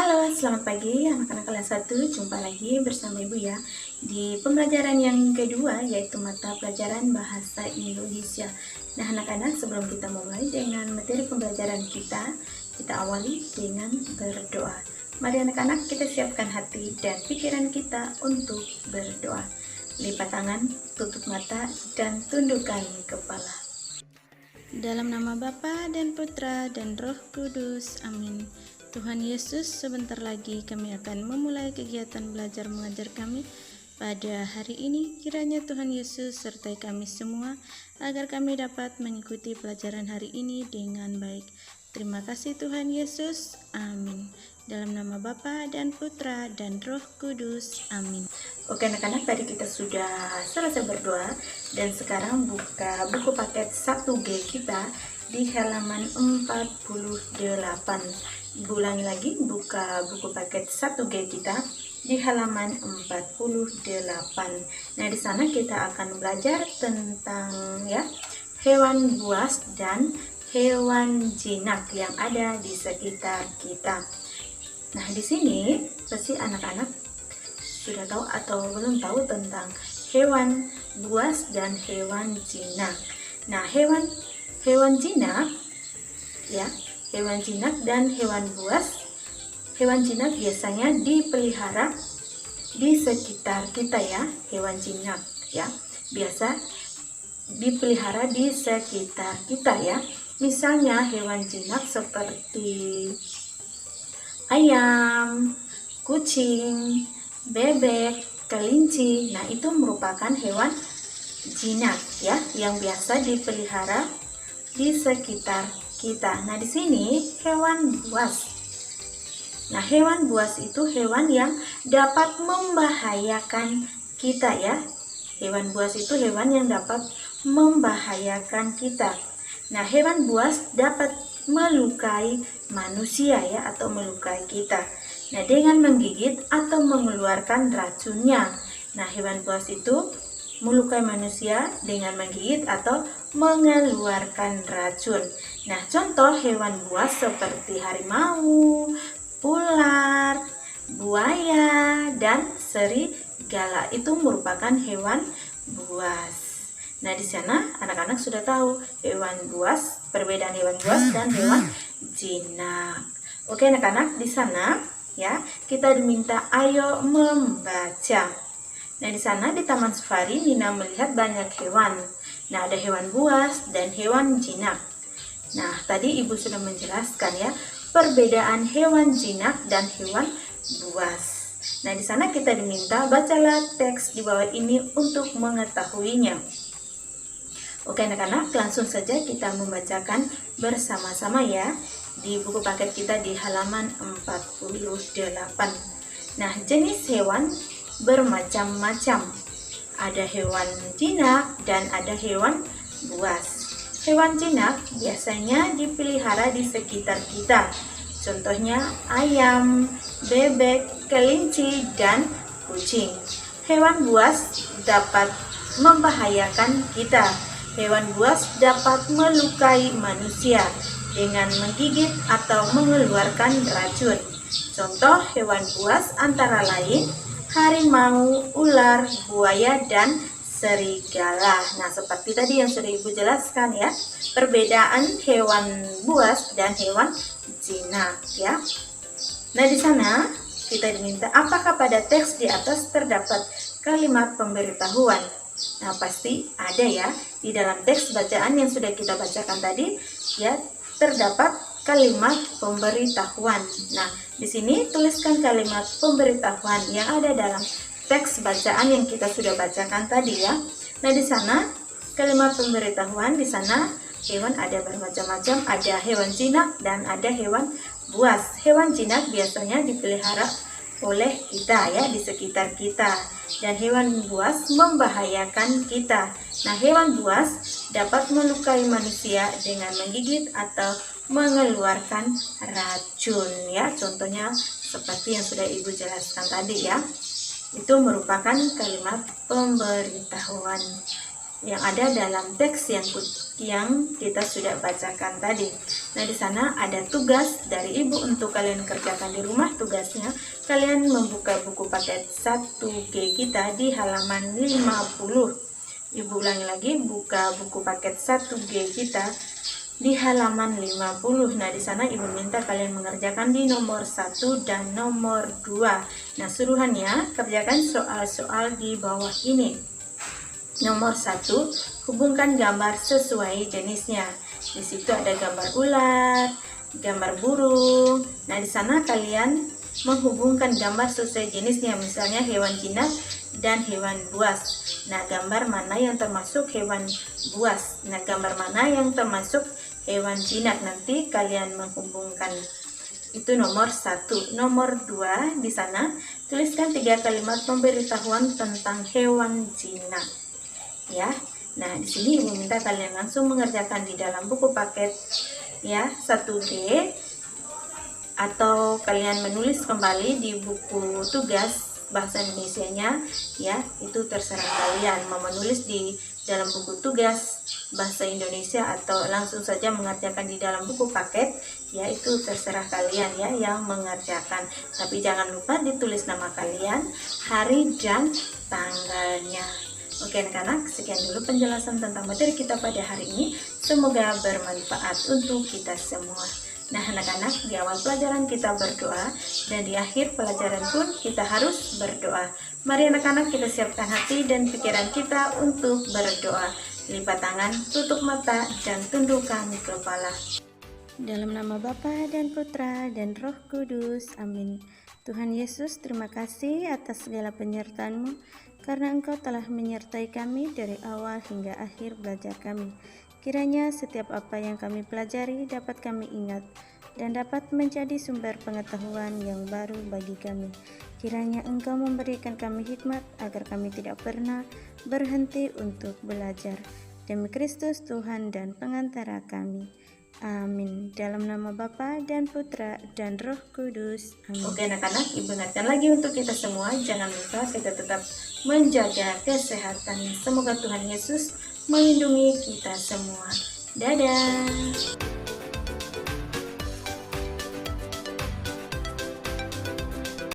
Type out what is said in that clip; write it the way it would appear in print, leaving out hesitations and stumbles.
Halo, selamat pagi anak-anak kelas 1. Jumpa lagi bersama Ibu ya di pembelajaran yang kedua, yaitu mata pelajaran Bahasa Indonesia. Nah, anak-anak, sebelum kita mulai dengan materi pembelajaran kita awali dengan berdoa. Mari anak-anak, kita siapkan hati dan pikiran kita untuk berdoa. Lipat tangan, tutup mata, dan tundukkan kepala. Dalam nama Bapa dan Putra dan Roh Kudus, amin. Tuhan Yesus, sebentar lagi kami akan memulai kegiatan belajar mengajar kami pada hari ini. Kiranya Tuhan Yesus sertai kami semua agar kami dapat mengikuti pelajaran hari ini dengan baik. Terima kasih Tuhan Yesus, amin. Dalam nama Bapa dan Putra dan Roh Kudus, amin. Oke anak-anak, tadi kita sudah selesai berdoa dan sekarang buka buku paket 1G kita di halaman 48. Ibu ulangi lagi, buka buku paket 1G kita di halaman 48. Nah, di sana kita akan belajar tentang hewan buas dan hewan jinak yang ada di sekitar kita. Nah, di sini pasti anak-anak sudah tahu atau belum tahu tentang hewan buas dan hewan jinak. Nah, hewan jinak hewan jinak dan hewan buas. Hewan jinak biasanya dipelihara di sekitar kita ya. Hewan jinak biasa dipelihara di sekitar kita ya. Misalnya hewan jinak seperti ayam, kucing, bebek, kelinci. Nah, itu merupakan hewan jinak ya yang biasa dipelihara di sekitar kita. Nah, di sini hewan buas. Nah, hewan buas itu hewan yang dapat membahayakan kita ya. Hewan buas itu hewan yang dapat membahayakan kita. Nah, hewan buas dapat melukai manusia ya, atau melukai kita. Nah, dengan menggigit atau mengeluarkan racunnya. Nah, hewan buas itu melukai manusia dengan menggigit atau mengeluarkan racun. Nah, contoh hewan buas seperti harimau, ular, buaya, dan serigala itu merupakan hewan buas. Nah, di sana anak-anak sudah tahu hewan buas, perbedaan hewan buas dan hewan jinak. Oke anak-anak, di sana ya kita diminta ayo membaca. Nah, di sana di Taman Safari Nina melihat banyak hewan. Nah, ada hewan buas dan hewan jinak. Nah, tadi Ibu sudah menjelaskan ya perbedaan hewan jinak dan hewan buas. Nah, di sana kita diminta bacalah teks di bawah ini untuk mengetahuinya. Oke anak-anak, langsung saja kita membacakan bersama-sama ya di buku paket kita di halaman 48. Nah, jenis hewan bermacam-macam. Ada hewan jinak dan ada hewan buas. Hewan jinak biasanya dipelihara di sekitar kita. Contohnya ayam, bebek, kelinci, dan kucing. Hewan buas dapat membahayakan kita. Hewan buas dapat melukai manusia dengan menggigit atau mengeluarkan racun. Contoh hewan buas antara lain harimau, ular, buaya, dan serigala. Nah, seperti tadi yang sudah Ibu jelaskan ya, perbedaan hewan buas dan hewan jinak ya. Nah, di sana kita diminta apakah pada teks di atas terdapat kalimat pemberitahuan. Nah, pasti ada ya di dalam teks bacaan yang sudah kita bacakan tadi ya, terdapat kalimat pemberitahuan. Nah, di sini tuliskan kalimat pemberitahuan yang ada dalam teks bacaan yang kita sudah bacakan tadi ya. Nah, di sana kalimat pemberitahuan, di sana hewan ada bermacam-macam, ada hewan jinak dan ada hewan buas. Hewan jinak biasanya dipelihara oleh kita ya di sekitar kita, dan hewan buas membahayakan kita. Nah, hewan buas dapat melukai manusia dengan menggigit atau mengeluarkan racun ya. Contohnya seperti yang sudah Ibu jelaskan tadi ya. Itu merupakan kalimat pemberitahuan. yang ada dalam teks yang kita sudah bacakan tadi. Nah, di sana ada tugas dari ibu untuk kalian kerjakan di rumah. Tugasnya kalian membuka buku paket 1G kita di halaman 50. Ibu ulangi lagi, buka buku paket 1G kita di halaman 50. Nah, di sana ibu minta kalian mengerjakan di nomor 1 dan nomor 2. Nah, suruhannya kerjakan soal-soal di bawah ini. Nomor 1, hubungkan gambar sesuai jenisnya. Di situ ada gambar ular, gambar burung. Nah, di sana kalian menghubungkan gambar sesuai jenisnya, misalnya hewan jinak dan hewan buas. Nah, gambar mana yang termasuk hewan buas? Nah, gambar mana yang termasuk hewan jinak? Nanti kalian menghubungkan. Itu nomor 1. Nomor 2, di sana tuliskan 3 kalimat pemberitahuan tentang hewan jinak. Ya. Nah, di sini ibu minta kalian langsung mengerjakan di dalam buku paket ya 1G, atau kalian menulis kembali di buku tugas bahasa Indonesianya ya, itu terserah kalian mau menulis di dalam buku tugas bahasa Indonesia atau langsung saja mengerjakan di dalam buku paket ya, itu terserah kalian ya yang mengerjakan. Tapi jangan lupa ditulis nama kalian, hari dan tanggalnya. Oke anak-anak, sekian dulu penjelasan tentang materi kita pada hari ini. Semoga bermanfaat untuk kita semua. Nah anak-anak, di awal pelajaran kita berdoa, dan di akhir pelajaran pun kita harus berdoa. Mari anak-anak, kita siapkan hati dan pikiran kita untuk berdoa. Lipat tangan, tutup mata, dan tundukkan kepala. Dalam nama Bapa dan Putra dan Roh Kudus, amin. Tuhan Yesus, terima kasih atas segala penyertaan-Mu, karena Engkau telah menyertai kami dari awal hingga akhir belajar kami. Kiranya setiap apa yang kami pelajari dapat kami ingat dan dapat menjadi sumber pengetahuan yang baru bagi kami. Kiranya Engkau memberikan kami hikmat agar kami tidak pernah berhenti untuk belajar. Demi Kristus Tuhan dan pengantara kami. Amin. Dalam nama Bapa dan Putra dan Roh Kudus. Amin. Oke anak-anak, ibu ingatkan lagi untuk kita semua, jangan lupa kita tetap menjaga kesehatan. Semoga Tuhan Yesus melindungi kita semua. Dadah.